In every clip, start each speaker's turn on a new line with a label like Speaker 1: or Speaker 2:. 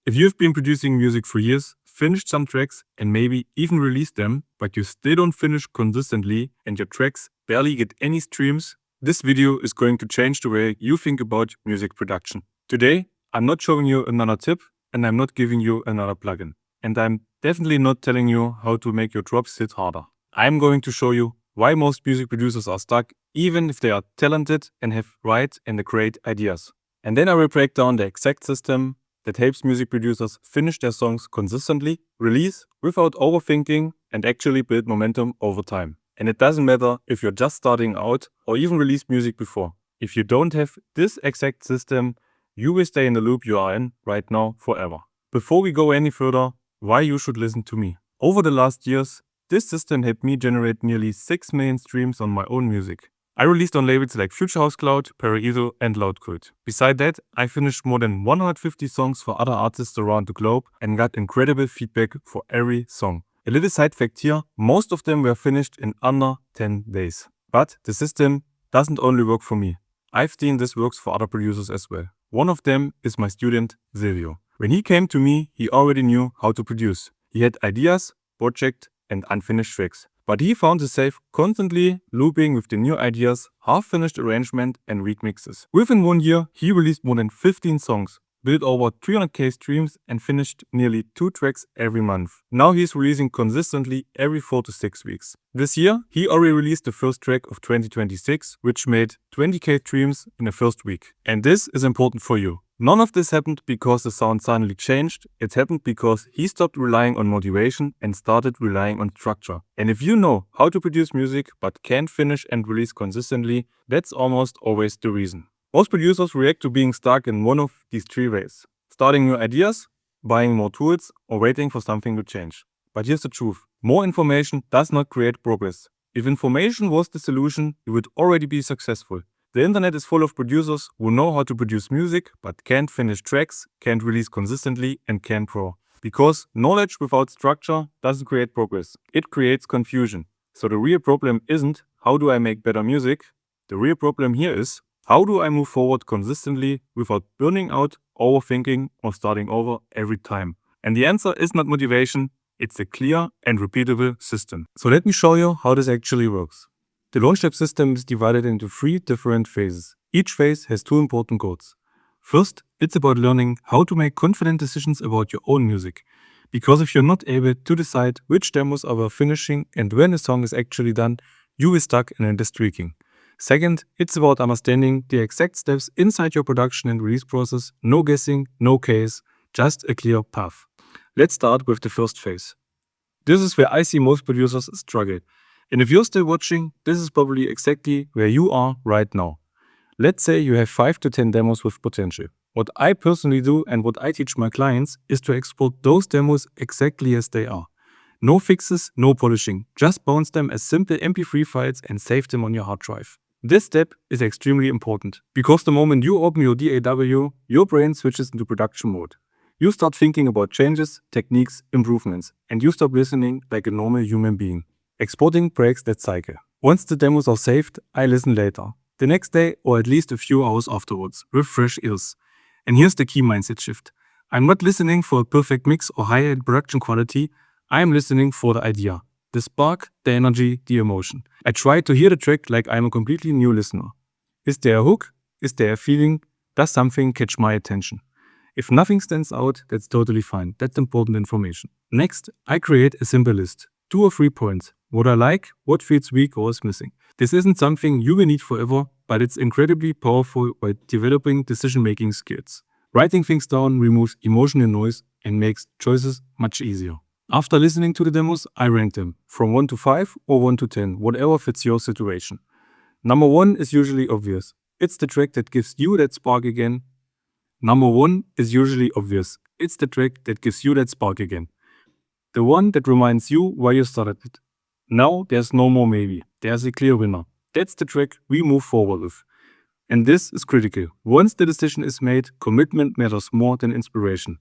Speaker 1: If you've been producing music for years, finished some tracks, and maybe even released them, but you still don't finish consistently and your tracks barely get any streams, this video is going to change the way you think about music production. Today, I'm not showing you another tip and I'm not giving you another plugin. And I'm definitely not telling you how to make your drops hit harder. I'm going to show you why most music producers are stuck even if they are talented and have right and great ideas. And then I will break down the exact system that helps music producers finish their songs consistently, release without overthinking, and actually build momentum over time. And it doesn't matter if you're just starting out or even released music before. If you don't have this exact system, you will stay in the loop you are in right now forever. Before we go any further, why you should listen to me. Over the last years, this system helped me generate nearly 6 million streams on my own music. I released on labels like Future House Cloud, Paradiso, and Loud Cult. Beside that, I finished more than 150 songs for other artists around the globe and got incredible feedback for every song. A little side fact here, most of them were finished in under 10 days. But the system doesn't only work for me. I've seen this works for other producers as well. One of them is my student, Silvio. When he came to me, he already knew how to produce. He had ideas, projects, and unfinished tracks. But he found himself constantly looping with the new ideas, half-finished arrangement and remixes. Within 1 year, he released more than 15 songs, built over 300k streams and finished nearly 2 tracks every month. Now he's releasing consistently every 4 to 6 weeks. This year, he already released the first track of 2026, which made 20k streams in the first week. And this is important for you. None of this happened because the sound suddenly changed, it happened because he stopped relying on motivation and started relying on structure. And if you know how to produce music but can't finish and release consistently, that's almost always the reason. Most producers react to being stuck in one of these 3 ways. Starting new ideas, buying more tools, or waiting for something to change. But here's the truth. More information does not create progress. If information was the solution, you would already be successful. The internet is full of producers who know how to produce music but can't finish tracks, can't release consistently, and can't grow. Because knowledge without structure doesn't create progress. It creates confusion. So the real problem isn't how do I make better music? The real problem here is how do I move forward consistently without burning out, overthinking, or starting over every time? And the answer is not motivation, it's a clear and repeatable system. So let me show you how this actually works. The Launchtab system is divided into 3 different phases. Each phase has 2 important goals. First, it's about learning how to make confident decisions about your own music. Because if you're not able to decide which demos are worth finishing and when a song is actually done, you will be stuck in the streaking. Second, it's about understanding the exact steps inside your production and release process. No guessing, no chaos, just a clear path. Let's start with the first phase. This is where I see most producers struggle. And if you're still watching, this is probably exactly where you are right now. Let's say you have 5 to 10 demos with potential. What I personally do and what I teach my clients is to export those demos exactly as they are. No fixes, no polishing. Just bounce them as simple MP3 files and save them on your hard drive. This step is extremely important because the moment you open your DAW, your brain switches into production mode. You start thinking about changes, techniques, improvements, and you stop listening like a normal human being. Exporting breaks that cycle. Once the demos are saved, I listen later, the next day or at least a few hours afterwards, with fresh ears. And here's the key mindset shift. I'm not listening for a perfect mix or high-end production quality, I'm listening for the idea, the spark, the energy, the emotion. I try to hear the track like I'm a completely new listener. Is there a hook? Is there a feeling? Does something catch my attention? If nothing stands out, that's totally fine. That's important information. Next, I create a simple list. 2 or 3 points. What I like, what feels weak or is missing. This isn't something you will need forever, but it's incredibly powerful by developing decision-making skills. Writing things down removes emotional noise and makes choices much easier. After listening to the demos, I rank them from 1 to 5 or 1 to 10, whatever fits your situation. Number 1 is usually obvious. It's the track that gives you that spark again. Number 1 is usually obvious. It's the track that gives you that spark again. The one that reminds you why you started it. Now there's no more maybe. There's a clear winner. That's the track we move forward with. And this is critical. Once the decision is made, commitment matters more than inspiration.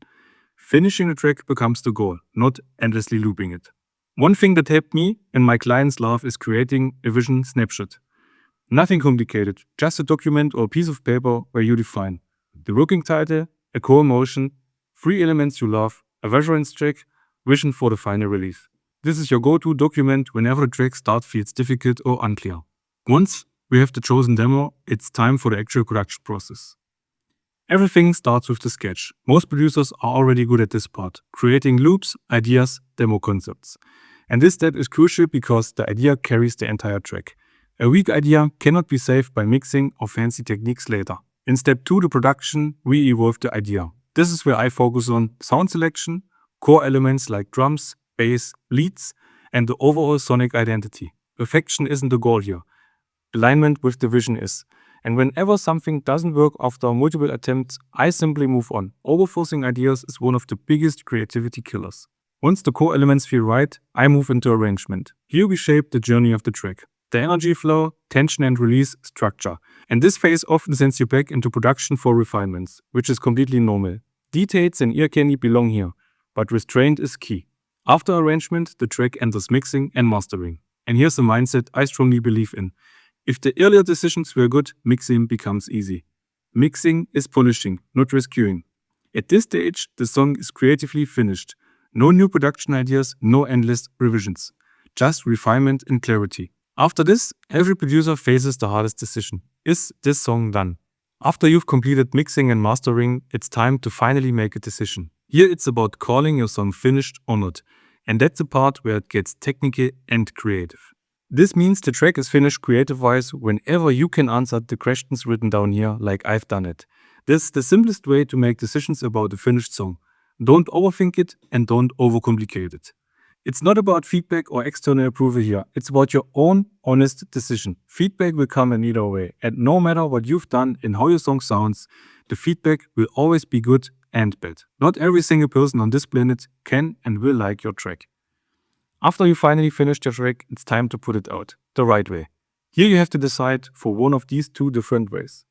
Speaker 1: Finishing the track becomes the goal, not endlessly looping it. One thing that helped me and my clients love is creating a vision snapshot. Nothing complicated, just a document or a piece of paper where you define the working title, a core emotion, 3 elements you love, a reference track, vision for the final release. This is your go-to document whenever a track start feels difficult or unclear. Once we have the chosen demo, it's time for the actual production process. Everything starts with the sketch. Most producers are already good at this part, creating loops, ideas, demo concepts. And this step is crucial because the idea carries the entire track. A weak idea cannot be saved by mixing or fancy techniques later. In step 2, the production, we evolve the idea. This is where I focus on sound selection, core elements like drums, bass, leads, and the overall sonic identity. Perfection isn't the goal here. Alignment with the vision is. And whenever something doesn't work after multiple attempts, I simply move on. Overforcing ideas is one of the biggest creativity killers. Once the core elements feel right, I move into arrangement. Here we shape the journey of the track. The energy flow, tension and release, structure. And this phase often sends you back into production for refinements, which is completely normal. Details and ear candy belong here, but restraint is key. After arrangement, the track enters mixing and mastering. And here's a mindset I strongly believe in. If the earlier decisions were good, mixing becomes easy. Mixing is polishing, not rescuing. At this stage, the song is creatively finished. No new production ideas, no endless revisions. Just refinement and clarity. After this, every producer faces the hardest decision. Is this song done? After you've completed mixing and mastering, it's time to finally make a decision. Here it's about calling your song finished or not. And that's the part where it gets technical and creative. This means the track is finished creative-wise whenever you can answer the questions written down here like I've done it. This is the simplest way to make decisions about a finished song. Don't overthink it and don't overcomplicate it. It's not about feedback or external approval here. It's about your own honest decision. Feedback will come in either way, and no matter what you've done and how your song sounds, the feedback will always be good and bad. Not every single person on this planet can and will like your track. After you finally finished your track, it's time to put it out, the right way. Here you have to decide for one of these two different ways.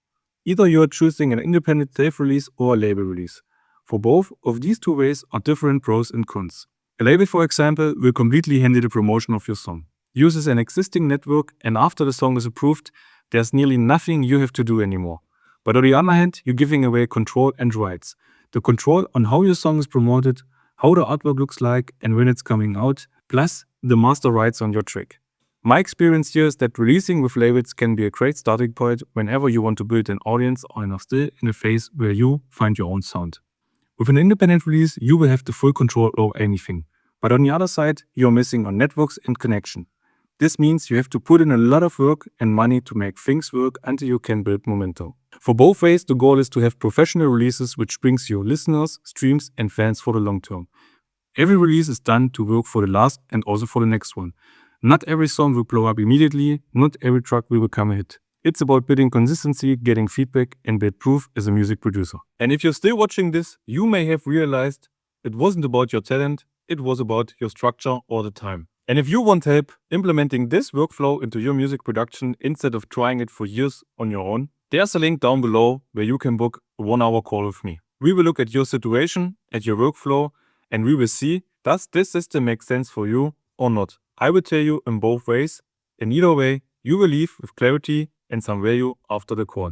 Speaker 1: Either you are choosing an independent self-release or a label release. For both of these two ways are different pros and cons. A label, for example, will completely handle the promotion of your song. Uses an existing network, and after the song is approved, there's nearly nothing you have to do anymore. But on the other hand, you're giving away control and rights. The control on how your song is promoted, how the artwork looks like and when it's coming out, plus the master rights on your track. My experience here is that releasing with labels can be a great starting point whenever you want to build an audience or are still in a phase where you find your own sound. With an independent release, you will have the full control over anything. But on the other side, you're missing on networks and connection. This means you have to put in a lot of work and money to make things work until you can build momentum. For both ways, the goal is to have professional releases which brings you listeners, streams and fans for the long term. Every release is done to work for the last and also for the next one. Not every song will blow up immediately, not every track will become a hit. It's about building consistency, getting feedback and build proof as a music producer. And if you're still watching this, you may have realized it wasn't about your talent, it was about your structure or the time. And if you want help implementing this workflow into your music production instead of trying it for years on your own, there's a link down below where you can book a 1-hour call with me. We will look at your situation, at your workflow, and we will see, does this system make sense for you or not? I will tell you in both ways. In either way, you will leave with clarity and some value after the call.